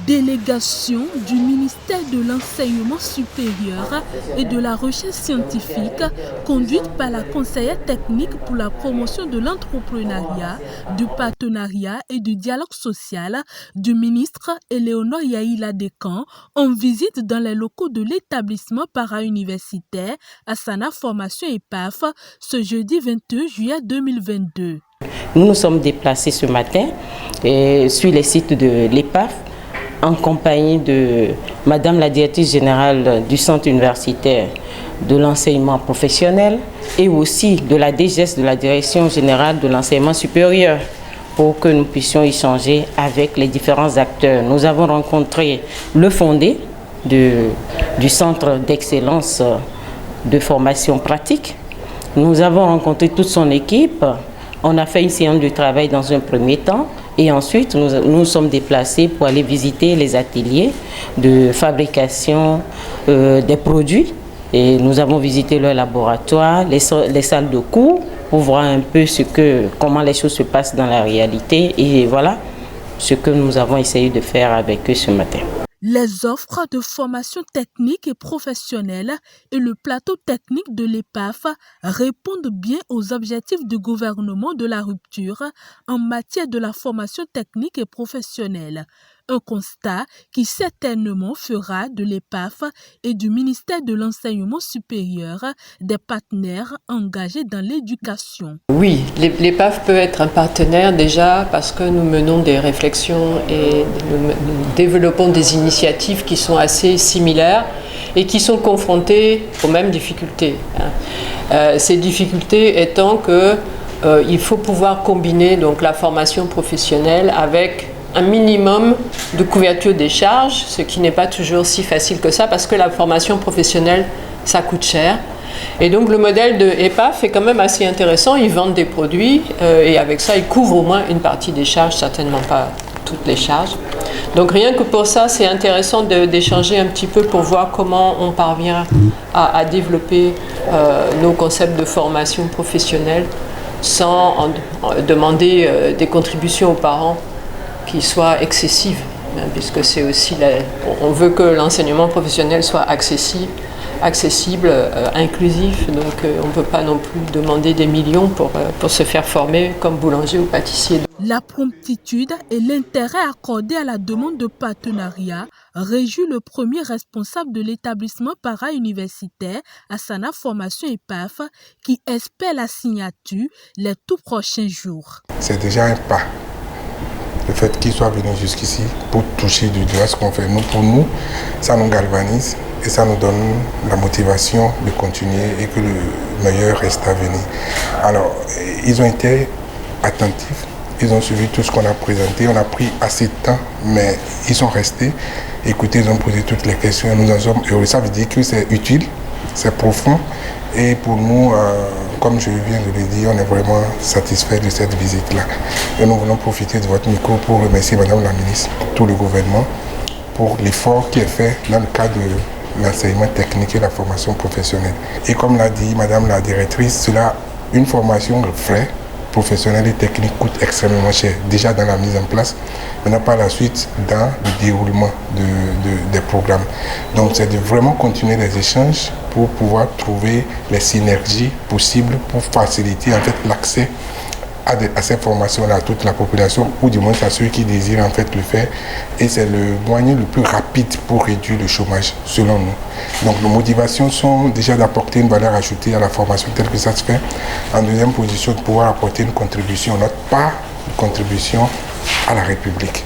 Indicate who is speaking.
Speaker 1: Délégation du ministère de l'Enseignement supérieur et de la Recherche scientifique, conduite par la conseillère technique pour la promotion de l'entrepreneuriat, du partenariat et du dialogue social du ministre Éléonore Yaïla Descamps, en visite dans les locaux de l'établissement para-universitaire Asana Formation EPAF ce jeudi 22 juillet 2022.
Speaker 2: Nous nous sommes déplacés ce matin sur les sites de l'EPAF en compagnie de Madame la directrice générale du centre universitaire de l'enseignement professionnel et aussi de la DGS, de la direction générale de l'enseignement supérieur, pour que nous puissions échanger avec les différents acteurs. Nous avons rencontré le fondé du centre d'excellence de formation pratique. Nous avons rencontré toute son équipe. On a fait une séance de travail dans un premier temps et ensuite nous sommes déplacés pour aller visiter les ateliers de fabrication des produits. Et nous avons visité leur laboratoire, les salles de cours pour voir un peu comment les choses se passent dans la réalité. Et voilà ce que nous avons essayé de faire avec eux ce matin.
Speaker 1: Les offres de formation technique et professionnelle et le plateau technique de l'EPAF répondent bien aux objectifs du gouvernement de la rupture en matière de la formation technique et professionnelle. Un constat qui certainement fera de l'EPAF et du ministère de l'Enseignement supérieur des partenaires engagés dans l'éducation.
Speaker 3: Oui, l'EPAF peut être un partenaire déjà parce que nous menons des réflexions et nous développons des initiatives qui sont assez similaires et qui sont confrontées aux mêmes difficultés. Ces difficultés étant qu'il faut pouvoir combiner donc, la formation professionnelle avec un minimum de couverture des charges, ce qui n'est pas toujours si facile que ça parce que la formation professionnelle, ça coûte cher. Et donc le modèle de EPAF est quand même assez intéressant, ils vendent des produits et avec ça ils couvrent au moins une partie des charges, certainement pas toutes les charges. Donc rien que pour ça, c'est intéressant d'échanger un petit peu pour voir comment on parvient à développer nos concepts de formation professionnelle sans demander des contributions aux parents qui soient excessives, puisque c'est aussi on veut que l'enseignement professionnel soit accessible, inclusif, donc on ne peut pas non plus demander des millions pour se faire former comme boulanger ou pâtissier.
Speaker 1: La promptitude et l'intérêt accordé à la demande de partenariat réjouit le premier responsable de l'établissement para-universitaire Asana Formation EPAF qui espère la signature les tout prochains jours.
Speaker 4: C'est déjà un pas. Le fait qu'ils soient venus jusqu'ici pour toucher du doigt ce qu'on fait, pour nous, ça nous galvanise et ça nous donne la motivation de continuer et que le meilleur reste à venir. Alors, ils ont été attentifs, ils ont suivi tout ce qu'on a présenté, on a pris assez de temps, mais ils sont restés, écoutez, ils ont posé toutes les questions, nous en sommes heureux. Ça veut dire que c'est utile, c'est profond et pour nous, comme je viens de le dire, on est vraiment satisfait de cette visite-là. Et nous voulons profiter de votre micro pour remercier Madame la Ministre, tout le gouvernement, pour l'effort qui est fait dans le cadre de l'enseignement technique et la formation professionnelle. Et comme l'a dit Madame la Directrice, une formation vraie, professionnelle et technique coûte extrêmement cher, déjà dans la mise en place, maintenant par la suite dans le déroulement des programmes. Donc c'est de vraiment continuer les échanges pour pouvoir trouver les synergies possibles pour faciliter en fait l'accès à ces formations-là à toute la population ou du moins à ceux qui désirent en fait le faire. Et c'est le moyen le plus rapide pour réduire le chômage selon nous. Donc nos motivations sont déjà d'apporter une valeur ajoutée à la formation telle que ça se fait. En deuxième position, de pouvoir apporter une contribution, notre part de contribution à la République.